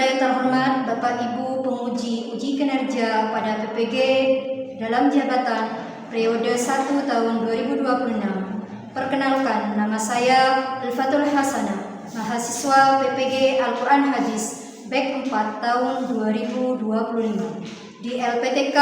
yang terhormat Bapak Ibu penguji uji kinerja pada PPG dalam jabatan periode 1 tahun 2026. Perkenalkan, nama saya Al-Fatul Hasanah, mahasiswa PPG Al-Quran Hadis BEK 4 tahun 2025 di LPTK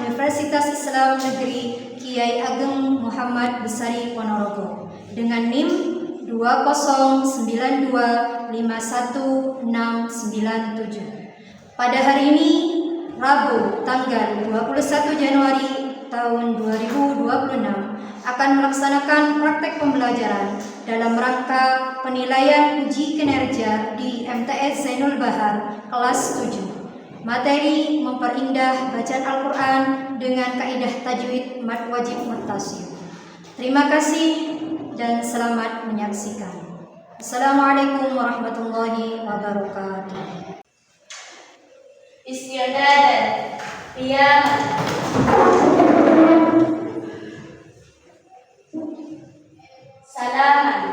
Universitas Islam Negeri Kiai Ageng Muhammad Besari Ponorogo dengan NIM 209251697. Pada hari ini, Rabu, tanggal 21 Januari tahun 2026, akan melaksanakan praktek pembelajaran dalam rangka penilaian uji kinerja di MTS Zainul Bahar kelas 7. Materi memperindah bacaan Al-Quran dengan kaidah tajwid mad wajib muttasil. Terima kasih dan selamat menyaksikan. Assalamualaikum warahmatullahi wabarakatuh. Istiadat, qiyaman, salaman.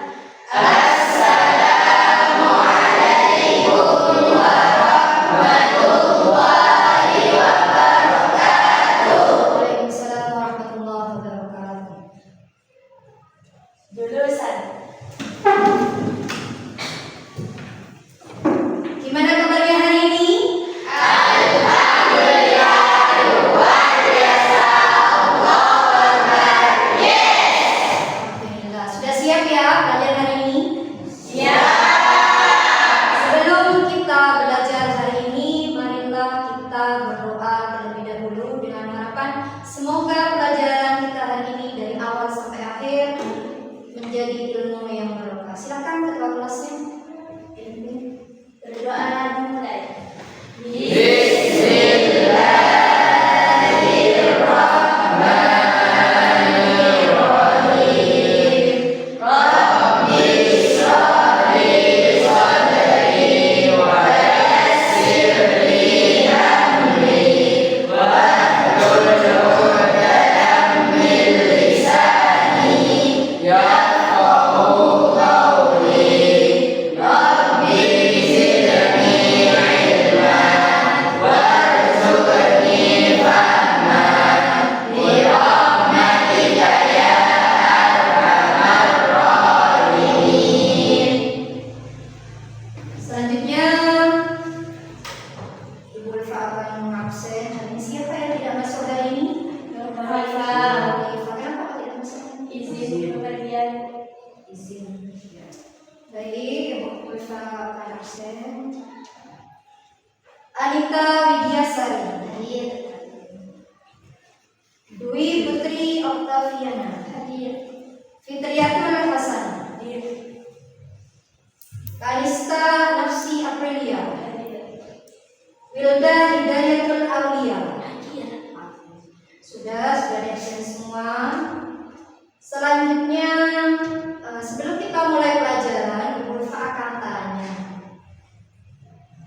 Assalamualaikum warahmatullahi wabarakatuh. Waalaikumsalam warahmatullahi wabarakatuh. Jurusan. Gimana kabarnya hari ini? Alhamdulillah, luar biasa. Allahu Akbar. Yes. Alhamdulillah. Sudah siap ya belajar hari ini? Siap. Sebelum kita belajar hari ini, marilah kita berdoa terlebih dahulu dengan harapan semoga pelajaran kita hari ini dari awal sampai akhir menjadi ilmu yang barokah. Silakan ketua kelasnya. Berdoa dimulai. Selanjutnya, Ibu Ulfa akan mengabsen. Hari ini siapa yang tidak masuk hari ini? Ulfa. Kenapa kok tidak masuk? Izin bepergian. Izin. Baik, Ibu Ulfa akan absen. Anita Widyasari. Hadir. Dwi Putri Oktaviana. Hadir. Fitriatul Hasan. Hadir. Kalista Nafsi Aprilia. Hadir. Wilda Hidayatul Aulia. Sudah di absen semua. Selanjutnya, sebelum kita mulai pelajaran, Ibu Ulfa akan tanya.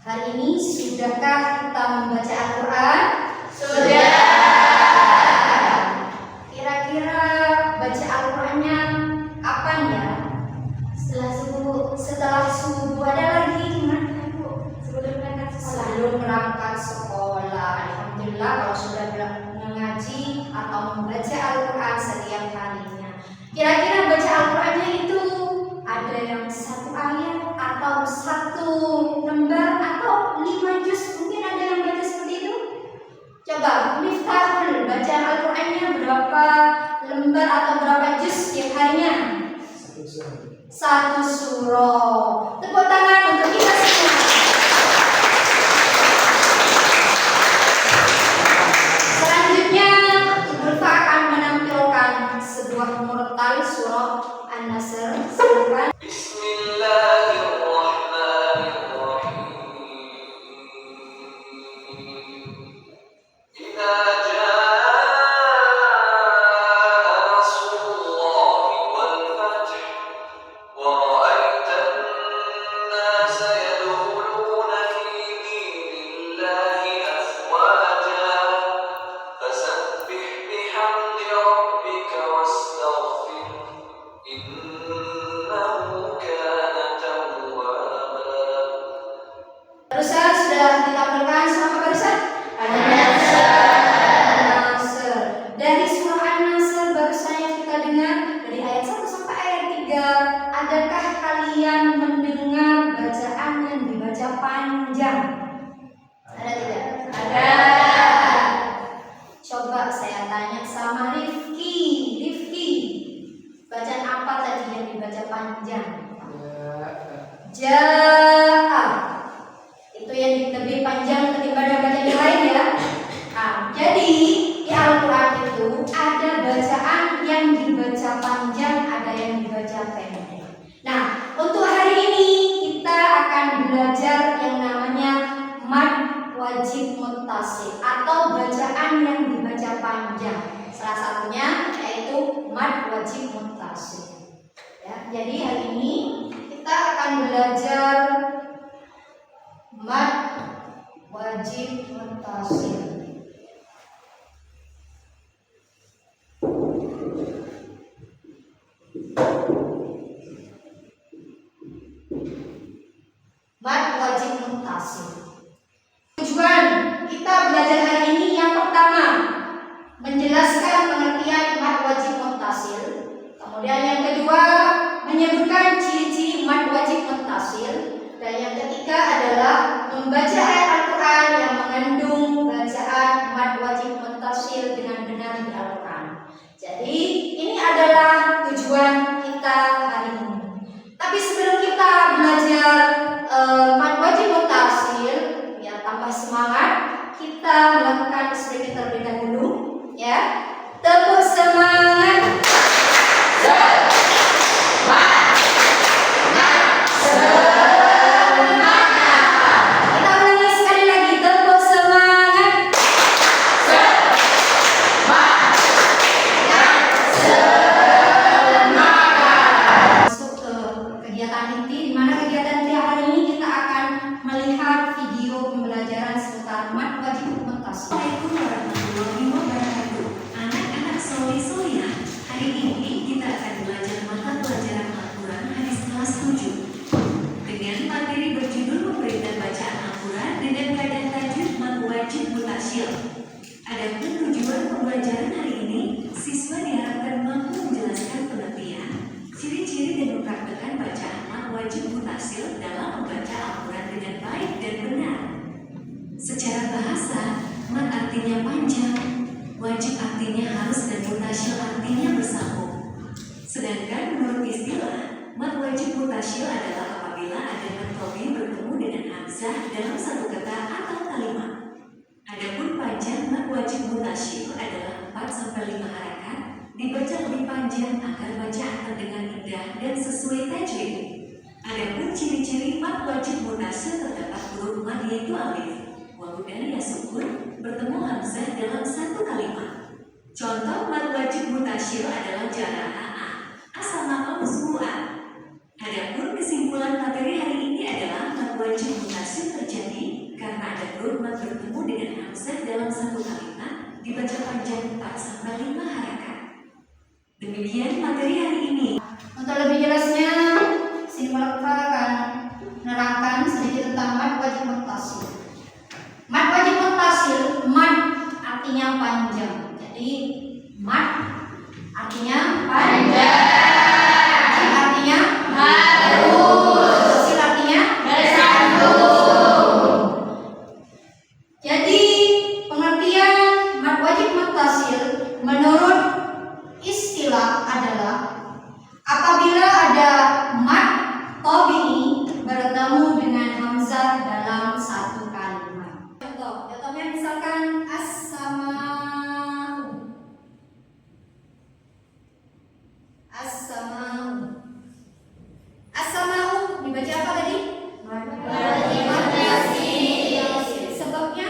Hari ini sudahkah kita membaca Al-Quran? Sudah. Kira-kira baca Al-Qurannya kapan ya? Setelah subuh ada lagi gimana Bu? Sebelum berangkat sekolah. Alhamdulillah kalau sudah mengaji atau membaca Al-Quran setiap harinya. Kira-kira baca Al-Qurannya itu ada yang 1 ayat atau 1 lembar atau 5 juz? Mungkin ada yang baca seperti itu? Coba Miftahul baca Al-Qurannya berapa lembar atau berapa juz setiap harinya? 1 surah. Tepuk tangan untuk kita semua. Selanjutnya, Ibu Ulfa akan menampilkan sebuah murotal surah An-Nasr. Silakan. Barusan lebih panjang ketimbang bacaan yang lain ya. Nah, jadi di Al-Quran itu ada bacaan yang dibaca panjang, ada yang dibaca pendek. Nah, untuk hari ini kita akan belajar yang namanya mad wajib muttasil atau bacaan yang dibaca panjang. Salah satunya yaitu mad wajib muttasil. Ya, jadi hari ini kita akan belajar mad wajib muttasil. Mad wajib muttasil. Tujuan kita belajar hari ini yang pertama menjelaskan pengertian mad wajib muttasil. Kemudian yang kedua menyebutkan ciri-ciri mad wajib muttasil. Dan yang ketiga adalah membaca ayat Al-Quran yang mengandung bacaan mad wajib muttasil dengan benar di Al-Quran. Jadi ini adalah tujuan kita hari ini. Tapi sebelum kita belajar mad wajib muttasil, ya tambah semangat, kita melakukan sedikit terlebih dahulu, ya. Tepuk semangat. Kita ulangi sekali lagi, tepuk semangat. Masuk ke kegiatan inti, di mana kegiatan inti hari ini kita akan melihat video pembelajaran seputar mad wajib muttasil. Assalamualaikum warahmatullahi wabarakatuh. Anak-anak soleh-solehah, hari ini kita akan belajar mata pelajaran Al-Quran hadis kelas 7 dengan materi berjudul memberikan bacaan Al-Quran dengan keadaan tajwid mad wajib muttasil. Adapun tujuan pembelajaran hari ini, siswa diharapkan mampu menjelaskan pengertian, ciri-ciri dan mempraktikkan bacaan mad wajib muttasil dalam membaca Al-Quran dengan baik dan benar. Secara bahasa, mad artinya panjang, wajib artinya harus, dan muttasil artinya bersambung. Sedangkan menurut istilah, mad wajib muttasil adalah apabila ada mad thabi bertemu dengan hamzah dalam satu kata atau kalimat. Adapun panjang mad wajib muttasil adalah 4-5 harakat, dibaca lebih panjang agar bacaan terdengar indah dan sesuai tajwid. Adapun ciri-ciri mad wajib muttasil terdapat huruf mad yaitu alif, wawu dan ya sukun bertemu hamzah dalam satu kalimat. Contoh mad wajib muttasil adalah jara'a, as-sama'u su'an. Adapun kesimpulan materi hari ini adalah mad wajib muttasil terjadi karena ada huruf mad bertemu dengan hamzah dalam satu kalimat, dibaca panjang 4-5 harakat. Demikian materi hari ini. Untuk lebih jelasnya, sini kita akan menerangkan sedikit tentang mad wajib muttasil. Mad wajib muttasil, mad artinya panjang. Jadi mad artinya panjang. Wajib artinya harus. Muttasil artinya bersambung. Jadi pengertian mad wajib muttasil menurut istilah adalah apabila ada mad tabi'i bertemu dengan hamzah dalam satu kalimat. Contohnya misalkan as-sama'u. As-sama'u. As-sama'u dibaca apa tadi? Mad muttasil. Sebabnya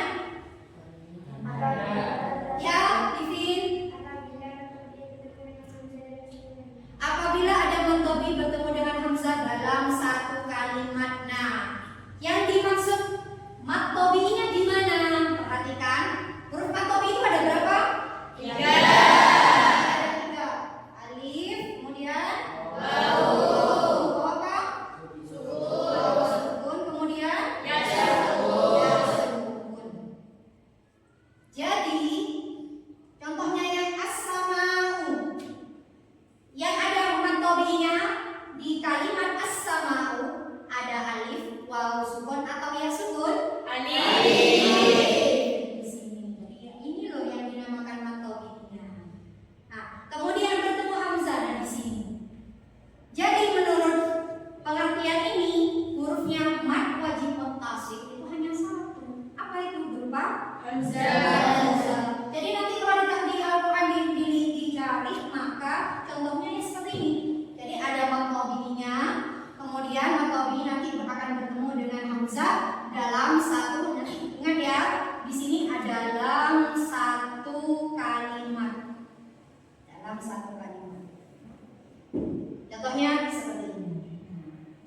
Hamzah. Jadi nanti kalau di Al-Quran dicari, maka contohnya ya seperti ini. Jadi ada mat tabi'inya, kemudian mat tabi'i nanti akan bertemu dengan hamzah dalam satu. Nanti ingat ya, di sini ada dalam satu kalimat. Dalam satu kalimat. Contohnya seperti ini.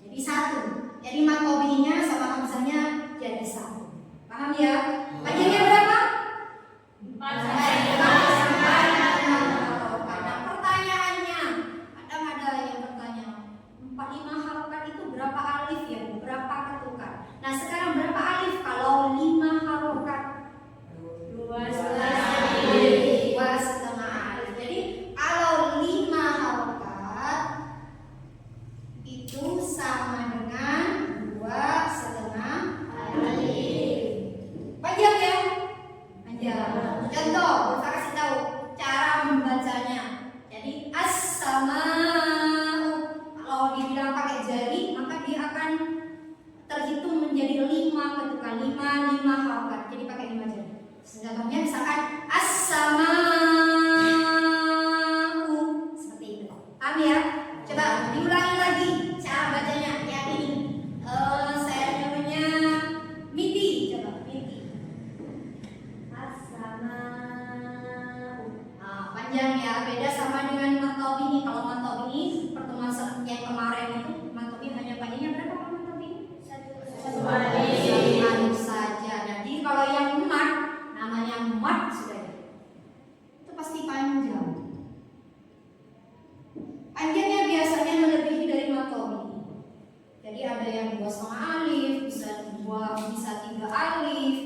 Jadi satu. Jadi mat tabi'inya sama hamzahnya jadi satu. Paham ya? Panjangnya berapa? 4 Nah, pertanyaannya, kadang ada yang bertanya, 4-5 harokat itu berapa alif ya? Berapa ketukan? Nah, sekarang berapa alif kalau 5 harokat? 2,5 Dua setengah alif. Jadi kalau 5 harokat itu sama dengan 2,5 alif. Panjang ya? Panjang. Contoh, Bursa kasih tahu cara membacanya. Jadi as-sama'u, kalau dibilang pakai jari maka dia akan terhitung menjadi 5 ketukan, 5 harokat. Jadi pakai 5 jari. Contohnya misalkan as-sama'u, seperti itu. Paham ya? Coba diulangi lagi cara bacanya. Yang ini saya namanya Miti. Coba Miti. As-sama'u. Nah, panjang ya, beda sama dengan mat tabi'i. Kalau mat tabi'i pertemuan yang kemarin itu mat tabi'i hanya panjangnya berapa kalau mat tabi'i? Satu Alif saja. Jadi kalau yang mat namanya mat sudah ya. Itu pasti panjang. Panjangnya biasanya melebihi dari mat tabi'i. Jadi ada yang 2,5 alif, bisa 3 alif.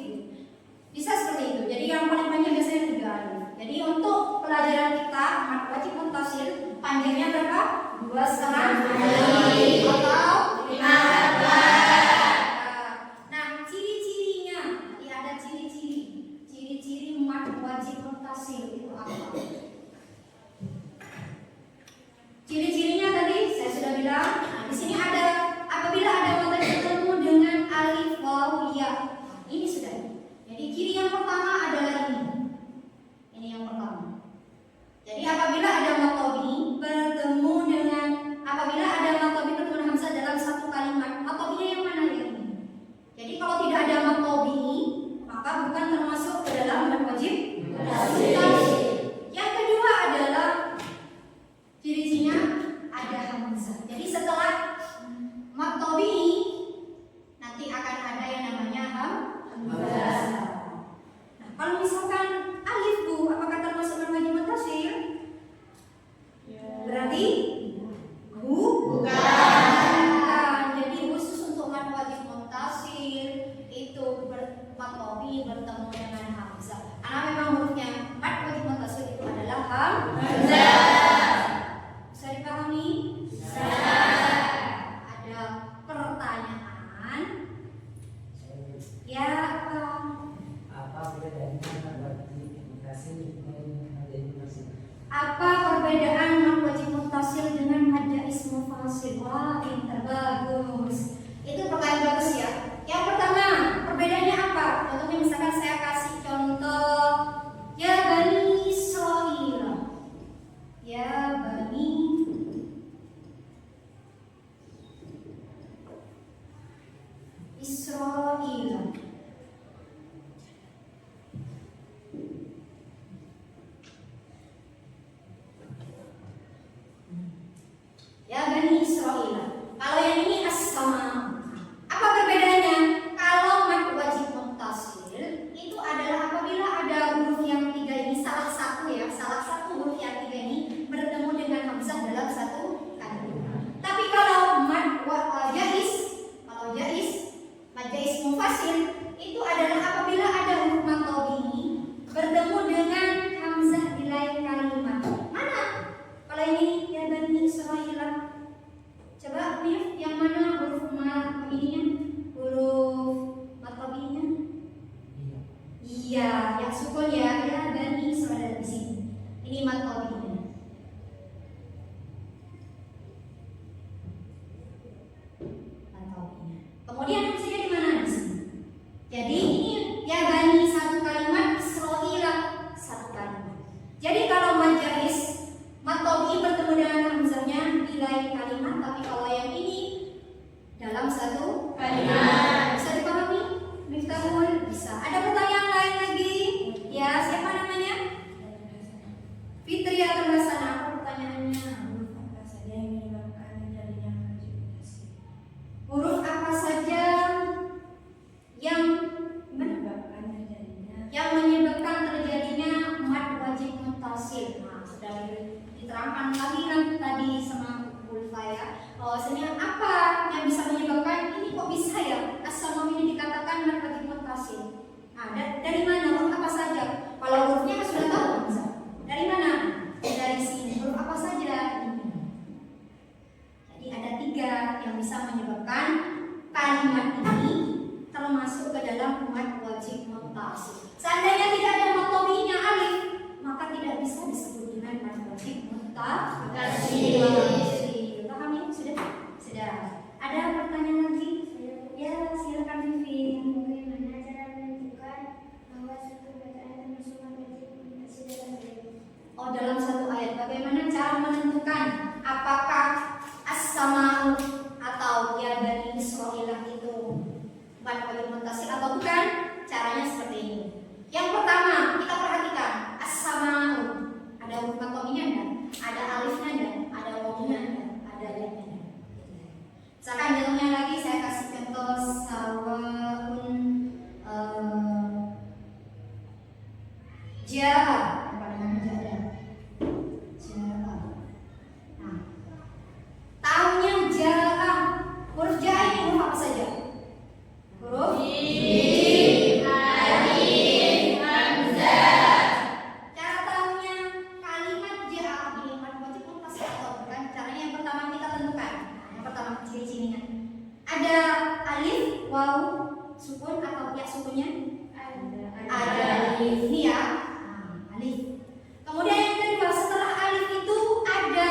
Bisa seperti itu. Jadi yang paling panjang biasanya 3 alif. Jadi untuk pelajaran kita mat wajib muntasil panjangnya berapa? 2,5 alif atau 5 harokat. Nah, ciri-cirinya, nanti ada ciri-ciri. Ciri-ciri mat wajib muntasil itu apa? Ciri-cirinya tadi saya sudah bilang. Nah, di sini ada apabila ada mata bertemu dengan alif waw ya. Ini sudah. Jadi ciri yang pertama adalah ini. Ini yang pertama. Jadi apabila ada mat tabi'i bertemu dengan hamzah dalam satu kalimat, mat tabi'inya yang mana ya ini? Jadi kalau tidak ada mat tabi'i, maka bukan termasuk ke dalam mat wajib muntasil. Yang kedua adalah ciri-cirinya ada hamzah. Jadi setelah mat tabi'i nanti akan ada yang namanya hamzah. Nah, kalau misalkan alif bu, apakah termasuk mat wajib muntasil? Berarti bukan. Jadi khusus untuk mat wajib muntasil itu mat tabi'i bertemu dengan hamzah. Karena memang hurufnya mat wajib muntasil itu adalah hamzah. Bisa dipahami? Ada pertanyaan? Ya, Apa bedanya mat wajib muntasil dengan mad munfasil? apa perbedaan mat wajib muntasil dengan mad ismu fasil? Wah, pintar, bagus. Itu pertanyaan bagus ya. Yang pertama, perbedaannya apa? Contohnya misalkan saya kasih contoh ya Bani Israil. Ya Bani Israil. Ya Bani Israil. Kalau yang ini as-sama. Apa perbedaannya? Kalau mat wajib muntasil itu adalah apabila ada huruf yang tiga ini, salah satu huruf yang tiga ini bertemu dengan hamzah dalam satu kalimat. Tapi kalau mat jais munfasil itu adalah apabila ada huruf mat tabi'i bertemu dengan hamzah di lain kalimat. Mana? Kalau ini ya Bani Israil. Coba Mif, yang mana huruf mat ininya? Huruf mat tabi'inya? Iya, yang sukun ya Bani Israil di sini. Ini mat tabi'inya. Kemudian hamzahnya di mana di sini? Jadi ini ya Bani satu kalimat bisa. Ada pertanyaan lain lagi? Ya, siapa namanya? Fitri atau Hasanah? Apa pertanyaannya? Huruf apa saja yang menyebabkan terjadinya mad wajib muttasil. Nah, sudah diterangkan lagi kan tadi sama Ulfa ya. Bahwasanya apa yang bisa menyebabkan ini kok bisa ya as-samam ini dikatakan mad wajib muttasil. Nah, dari mana? Huruf apa saja? Kalau hurufnya kan sudah tahu bisa. Dari mana? Dari sini. Huruf apa saja? Ini. Jadi ada 3 yang bisa menyebabkan kalimat ini termasuk ke dalam mad wajib muttasil. Seandainya tidak ada matobinya alif, maka tidak bisa disebut dengan mad wajib muttasil. Paham ya? Sudah. Ada pertanyaan lagi? Ya, silakan Vivin. Bagaimana cara menentukan bahwa suatu bacaan termasuk mad wajib muttasil dalam ayat? Oh, dalam satu ayat. Bagaimana cara menentukan apakah as-sama'u atau ya Bani Israilah itu mad wajib muttasil atau bukan? Caranya seperti ini. Yang pertama, kita perhatikan as-sama'u. Ada huruf matominya enggak? Ada alifnya enggak? Ada wawunya enggak? Ada ya-nya enggak? Misalkan contohnya lagi saya kasih contoh sawaun ja'a. Apa namanya ja'a? Ja'a. Nah, tahunnya ja'a. Huruf ja'a ini huruf apa saja? Huruf Cara tahunya kalimat ja'a ini mad wajib muttasil atau bukan? Caranya yang pertama kita tentukan. Yang pertama ciri-cirinya. Ada alif, waw, sukun atau ya sukunnya? Ada alif. Ini ya. Nah, alif. Kemudian yang kedua, setelah alif itu ada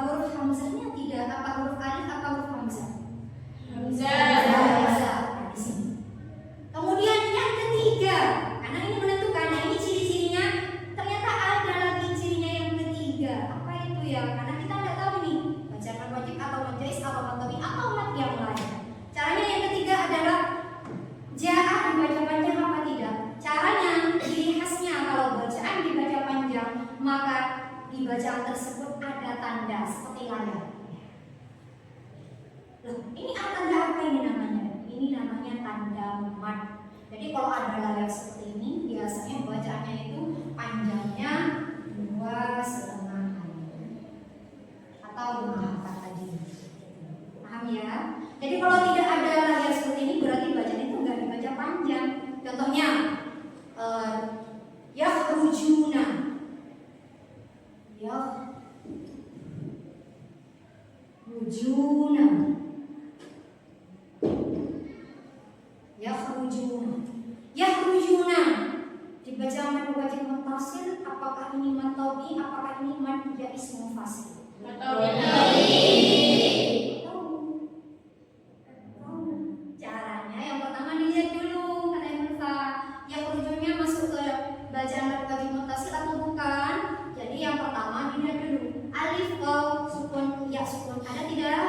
huruf hamzahnya tidak? Apa huruf alif apa huruf hamzah? Hamzah. Di sini. Kemudian yang ketiga, karena ini menentukan, nah ini ciri-cirinya ternyata ada lagi cirinya yang ketiga. Apa itu ya? Karena kita tidak tahu nih bacaan wajib atau majais atau matobi atau mat yang lain. Caranya yang ketiga adalah ja'a dibaca panjang apa tidak? Caranya ciri khasnya kalau bacaan dibaca panjang maka di bacaan tersebut ada tanda seperti layar. Loh, ini tanda apa ini namanya? Ini namanya tanda mad. Jadi kalau ada layar seperti ini, biasanya bacaannya itu panjangnya 2,5 atau 5 tadi. Paham ya? Jadi kalau tidak ada layar seperti ini, berarti bacaan itu nggak dibaca panjang. Contohnya, yakhrujuna. Yakhrujuna. Yakhrujuna dibaca mad wajib muttasil. Apakah ini mad tabi? Apakah ini mad jaiz munfasil? Caranya yang pertama dilihat dulu kata yang Mulfa. Yakhrujuna masuk ke bacaan mad wajib muttasil atau bukan? Jadi yang pertama dilihat dulu alif, waw, sukun, ya sukun ada tidak?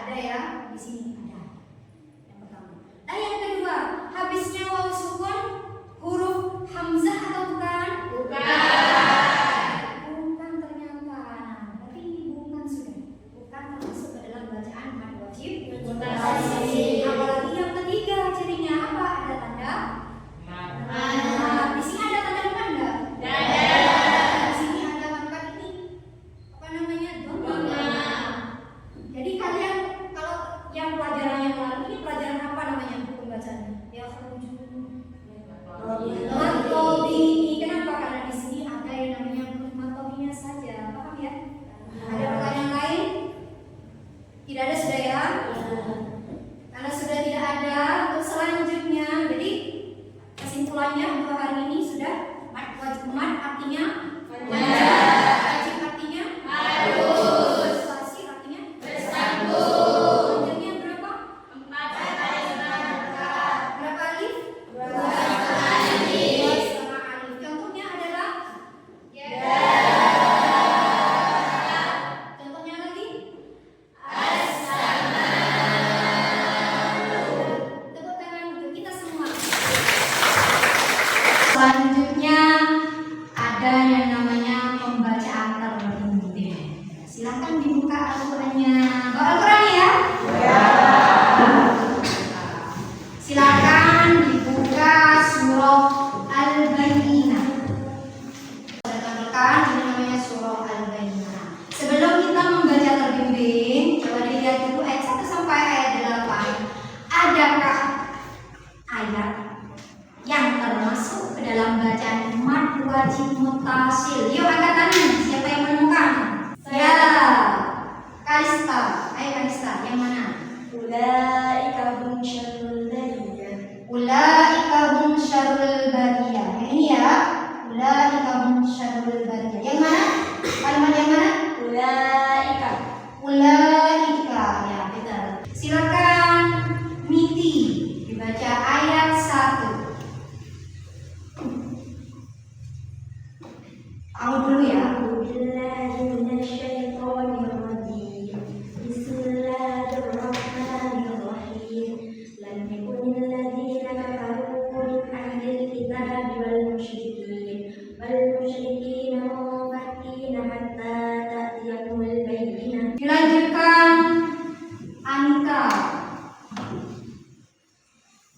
Ada ya di sini. Nah yang kedua, habisnya waw sukun huruf hamzah atau bukan? Bukan ternyata. Tapi ini bukan sudah. Bukan termasuk ke dalam bacaan mad wajib muttasil. Apalagi yang ketiga cirinya apa? Ada tanda? Di sini ada tanda bukan enggak? Di sini ada tanda ini. Apa namanya? Dhamma. Jadi kalian kalau yang pelajaran yang lalu ini pelajaran apa namanya hukum bacaan? Ya matobi. Kenapa? Karena di sini ada yang namanya matobinya saja. Paham ya? Ada pertanyaan lain? Tidak ada sudah ya? Karena sudah tidak ada untuk selanjutnya. Jadi kesimpulannya untuk hari ini sudah mad wajib artinya wajib artinya harus, muttasil artinya panjangnya berapa? 4. Berapa alif? 2. ayat yang termasuk ke dalam bacaan mad wajib muttasil. Yuk angkat tangan, siapa yang menemukan? Ya, Kalista. Ayo Kalista, yang mana? Ulaika hum syarrul bariyah. Ulaika hum syarrul bariyah. Yang ini ya. Ulaika hum syarrul bariyah. Yang mana? Kalimat yang mana? Ulaika. Ulaika. Ya, betul. Silakan Niti dibaca ayat 1. Aku dulu ya. Billahi minasyaitonir rajim. Bismillahirrahmanirrahim. Lam yakunil ladzina kafaru min ahlil kitabi wal musyrikin munfakkina hatta ta'tiyahumul bayyinah. Dilanjutkan Anita.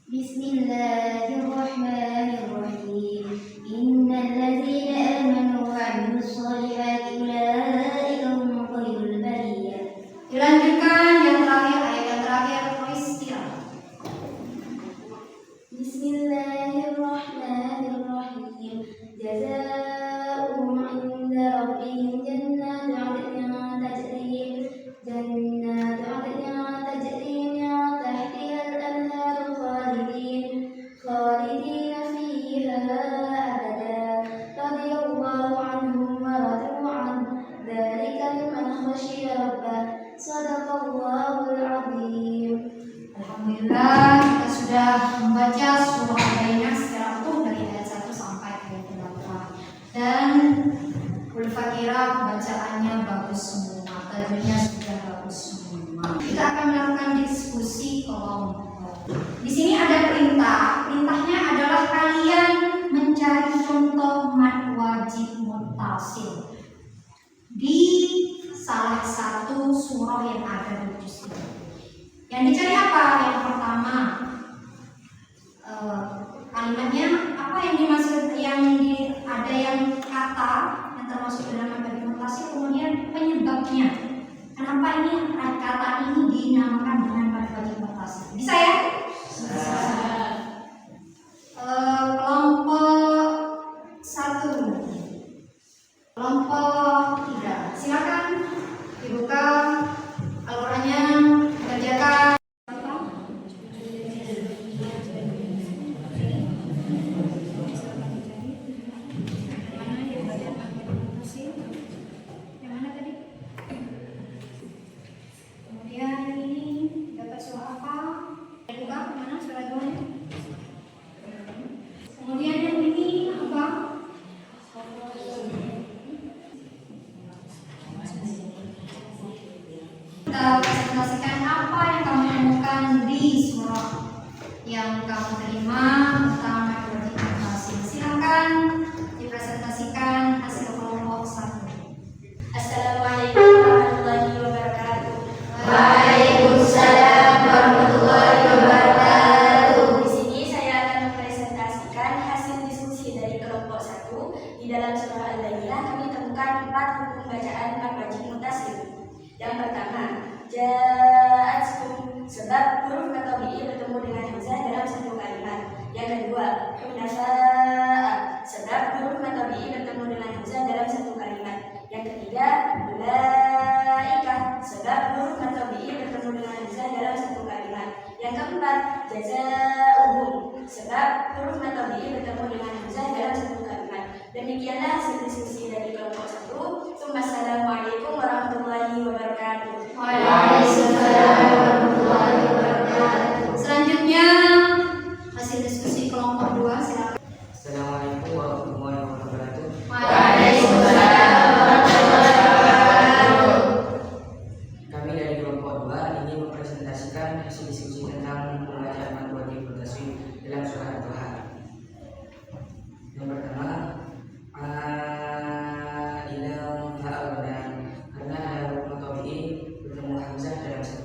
Bismillahirrahmanirrahim. Innal ladzina amanu wa 'amilus shalihati ulaika hum khairul bariyah. Dilanjutkan yang terakhir, ayat yang terakhir Priscilla. Bismillahirrahmanirrahim. Jazaohum 'inda rabbihim jannatu 'adnin tajri min tahtiha al-anharu khalidina fiha abada. Radiyallahu 'anhum wa radu 'an. Dzalika liman khashiya rabbah. Shadaqallahul 'azim. Alhamdulillah kita sudah membaca surah Al-Baqarah secara utuh dari ayat 1 sampai ayat 8. Dan Al-Fatihah bacaannya bagus semua, tajwidnya sudah bagus semua. Kita akan melakukan diskusi kelompok. Di sini ada perintah. Perintahnya adalah kalian mencari contoh mad wajib muttasil di salah satu surah yang ada di juz ini. Yang dicari apa? Yang pertama, kalimatnya apa yang dimaksud, ada yang kata yang termasuk dalam mad muttasil, kemudian penyebabnya. Kenapa ini kata ini dinamakan dengan mad wajib muttasil? Bisa ya? Kelompok 1, kelompok 3. Silakan dibuka Al-Qur'annya, kerjakan. Yang mana tadi? Kemudian ini dapat surah apa? Dibuka mana surah duanya? Kemudian yang ini apa? Kita presentasikan apa yang kamu temukan di surah yang kamu terima tentang mad wajib muttasil. Silakan dipresentasikan hasil kelompok 1. Assalamualaikum warahmatullahi wabarakatuh. Waalaikumsalam warahmatullahi wabarakatuh. Di sini saya akan mempresentasikan hasil diskusi dari kelompok 1. Di dalam surah Al-Baqarah kami temukan 4 hukum bacaan mad wajib muttasil. Yang pertama, ja'atkum, sebab huruf tabi'i bertemu dengan hamzah dalam satu kalimat. Yang kedua, hunafa'a, sebab huruf tabi'i bertemu dengan hamzah dalam satu kalimat. Yang ketiga, ulaika, sebab huruf tabi'i bertemu dengan hamzah dalam satu kalimat. Yang keempat, jazaohum, sebab huruf tabi'i bertemu dengan hamzah dalam satu kalimat. Demikianlah hasil diskusi dari kelompok 1. Assalamualaikum warahmatullahi wabarakatuh. Waalaikumsalam warahmatullahi wabarakatuh. Selanjutnya hasil diskusi kelompok 2. Silakan. Assalamualaikum warahmatullahi wabarakatuh. Waalaikumsalam warahmatullahi wabarakatuh. Kami dari kelompok 2 ingin mempresentasikan hasil diskusi tentang pembacaan mad wajib muttasil dalam surah Al-Taha. Yang pertama, karena ada huruf tabi'i bertemu hamzah dalam satu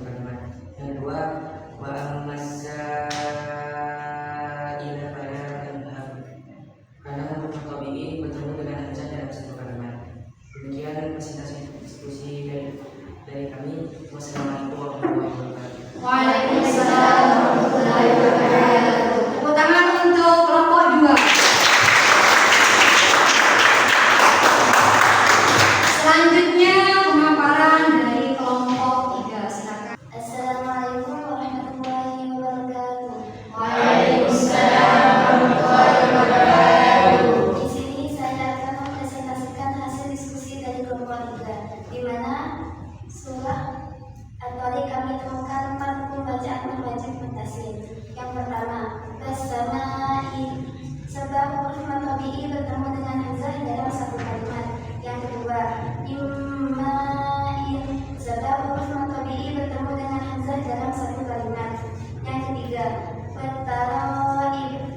At-Taraib.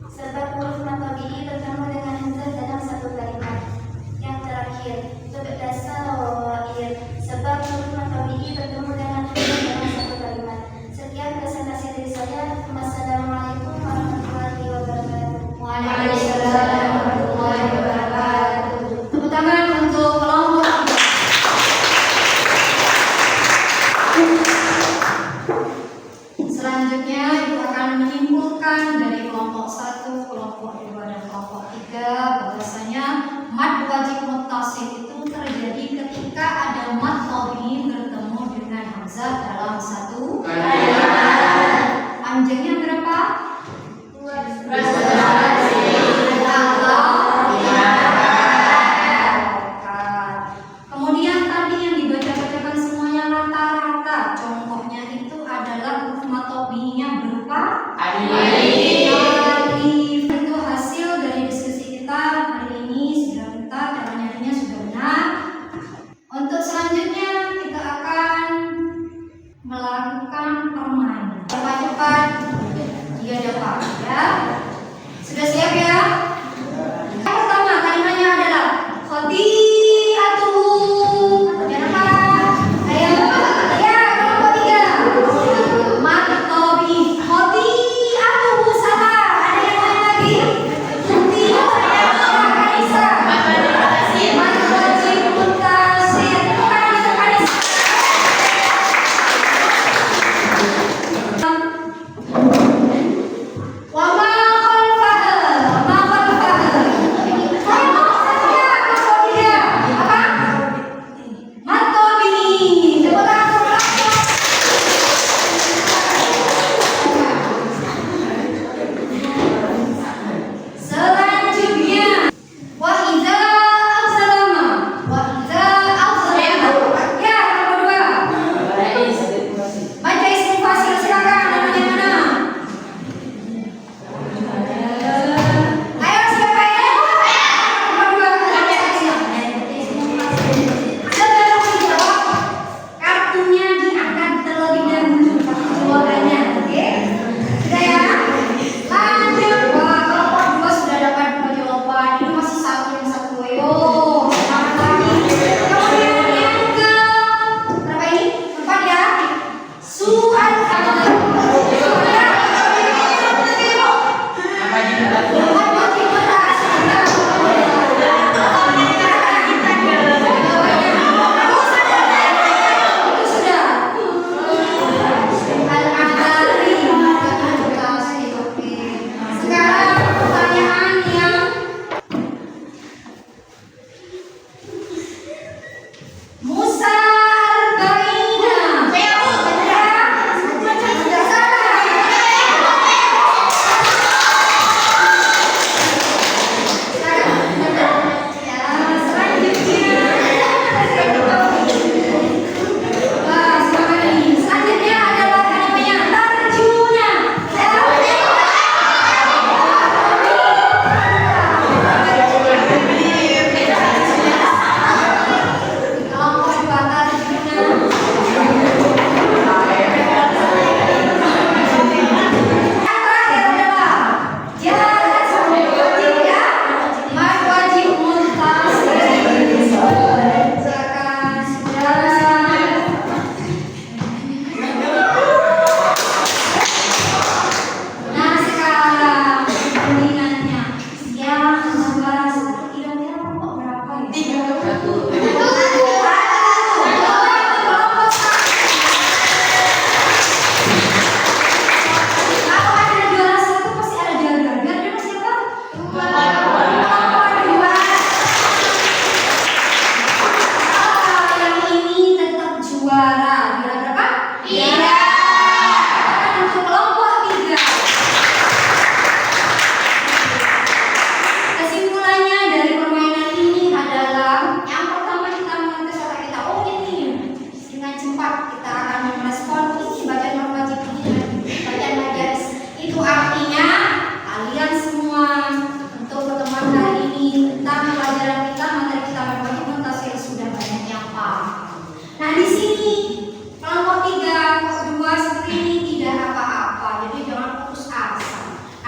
Sebab huruf mat tabi'i bertemu dengan hamzah dalam satu kalimat. Yang terakhir, Tut-Tasaraib. Sebab huruf mat tabi'i bertemu dengan hamzah dalam satu kalimat. Sekian presentasi dari saya. Wassalamualaikum warahmatullahi wabarakatuh. Waalaikumsalam warahmatullahi wabarakatuh. Tepuk tangan untuk kelompok. Selanjutnya Ibu akan menyimpulkan dari kelompok 1, kelompok 2, dan kelompok 3 bahwasanya mad wajib muttasil itu terjadi ketika ada mad tabi'i bertemu dengan hamzah dalam satu kalimat. Panjangnya berapa? Kemudian tadi yang dibaca-bacakan semuanya rata-rata. Contohnya itu adalah huruf mat tabi'inya berupa alif. Itu hasil dari diskusi kita hari ini. Sudah bentar, cara nyarinya sudah benar. Untuk selanjutnya kita akan melakukan permainan. Cepat-cepat jika dapat ya. Sudah siap ya? Yang pertama kalimatnya adalah khati'atuhu. Kenapa? Ayo. Ya, kelompok 3. Mad tabi'i khati'atuhu.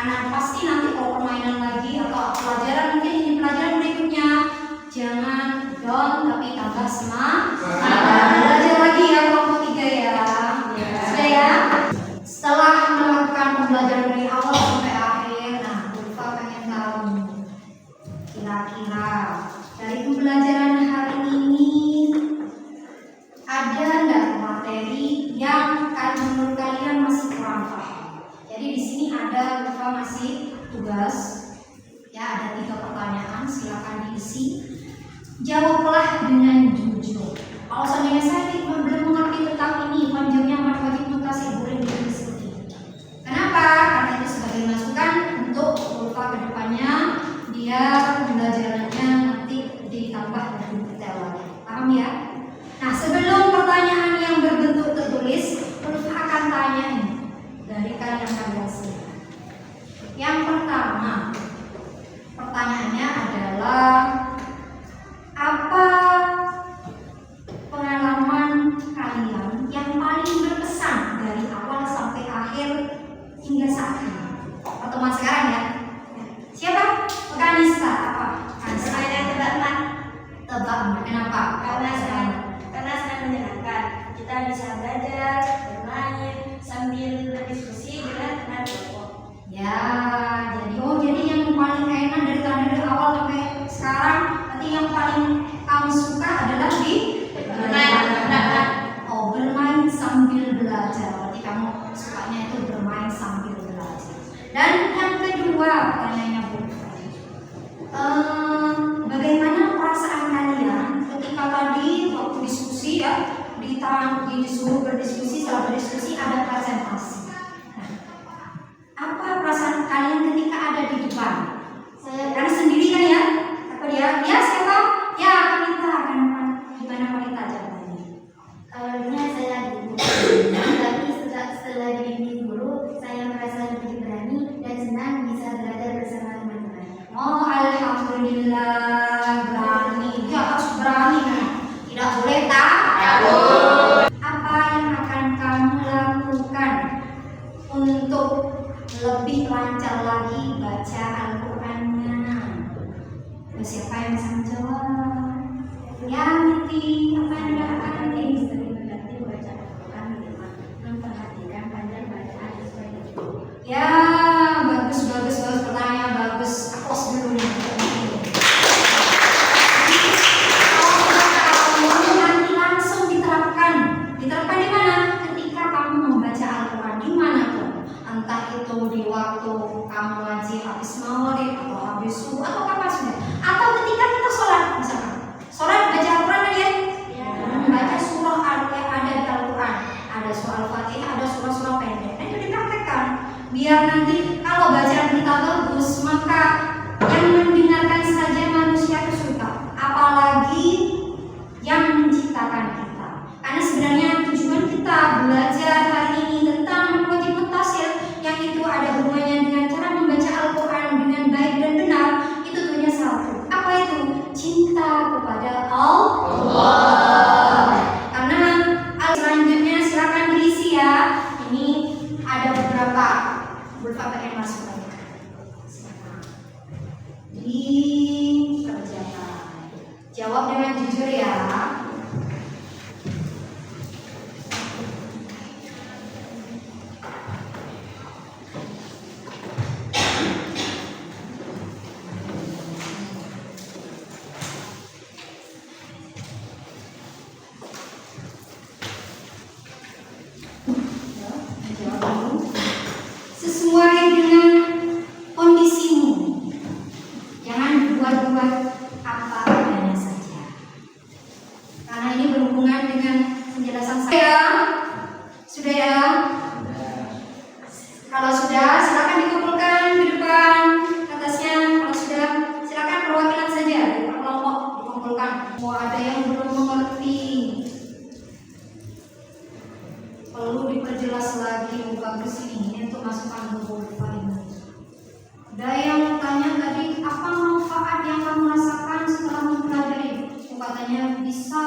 Karena pasti nanti kalau permainan lagi atau pelajaran mungkin ini pelajaran berikutnya jangan down tapi tambah semangat. Belajar lagi ya kelompok 3 ya. Sudah ya? Setelah melakukan pembelajaran dari awal sampai akhir, nah Ulfa pengen tahu kira-kira dari pembelajaran hari ini ada nggak materi yang menurut kalian masih kurang paham? Jadi di sini ada Ulfa masih tugas ya, ada 3 pertanyaan, silakan diisi. Jawablah dengan jujur. Kalau seandainya saya belum mengerti tentang ini, panjangnya amat wajib mutasi, boleh didiskusi. Kenapa? Karena itu sebagai masukan untuk Ulfa ke depannya, biar pembelajarannya nanti ditambah lebih detail lagi. Paham ya? Nah, sebelum pertanyaan yang berbentuk tertulis, Ulfa akan tanya ini dari kalian sendiri. Yang pertama, pertanyaannya adalah apa pengalaman kalian yang paling berkesan dari awal sampai akhir hingga saat ini? Pertemuan sekarang ya. Siapa? Kanista. Apa? Kanista. Permainan tebak-tebakan. Tebak-tebakan. Kenapa? Karena sangat menyenangkan. Kita bisa belajar, bermain sambil berdiskusi dengan teman kelompok. Ya, jadi yang paling enak dari awal sampai sekarang, berarti yang paling kamu suka adalah di bermain sambil belajar. Berarti kamu sukanya itu bermain sambil belajar. Dan yang kedua, pertanyaannya Bu, bagaimana perasaan kalian ketika tadi waktu diskusi ya, disuruh berdiskusi, setelah berdiskusi ada presentasi. Nah, apa perasaan kalian ketika ada di depan? Karena sendiri kan ya? Apa dia? Ya siapa? Ya Kanita. Gimana Kanita jawabannya? Awalnya saya gugup, tapi setelah dibimbing guru, saya merasa lebih berani dan senang bisa belajar bersama teman-teman. Oh, alhamdulillah, berani. Ya harus berani kan? Tidak boleh takut. Apa yang akan kamu lakukan untuk lebih lancar lagi baca Al-Qur'annya? Siapa yang bisa menjawab? Ya, Niti, apa yang dilakukan Niti? Sering berlatih baca Al-Quran di rumah, memperhatikan panjang bacaan sesuai dengan. Ya, bagus pertanyaan bagus. Aplaus dulu nih. Kalau nanti langsung diterapkan di mana? Ketika kamu membaca Al-Quran di mana tuh? Entah itu di waktu kamu ngaji habis maghrib atau habis subuh atau kapan sudah? Atau ketika kita sholat misalkan. Sholat baca Al-Quran kan ya? Baca surah yang ada di Al-Quran. Ada surah Al-Fatihah, ada surah-surah pendek. Nah, itu dipraktekkan. Biar nanti kalau bacaan kita bagus, maka yang mendengarkan saja manusia itu suka. Apalagi yang menciptakan kita. Karena sebenarnya tujuan kita belajar hari ini tentang wajib mutasil, yang itu ada hubungannya dengan cara membaca Al-Quran dengan baik dan benar, itu tujuannya satu. Apa itu? Cinta kepada Allah. Karena selanjutnya silakan diisi ya. Ini ada beberapa. Ulfa pengen masuk lagi. Dikerjakan. Jawab dengan jujur ya. Sesuai dengan kondisimu, jangan buat-buat apa adanya saja, karena ini berhubungan dengan penjelasan saya. Sudah ya? Kalau sudah, silakan dikumpulkan di depan atasnya. Kalau sudah, silakan perwakilan saja di kelompok dikumpulkan. Mau ada yang belum mengerti, perlu diperjelas lagi. Bagus ini untuk masukan beberapa ini. Ada yang tanya tadi, apa manfaat yang kamu rasakan setelah mempelajari? Katanya bisa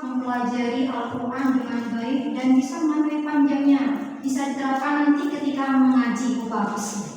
mempelajari Al-Quran dengan baik dan bisa memahami panjangnya, bisa diterapkan nanti ketika mengaji. Bagus.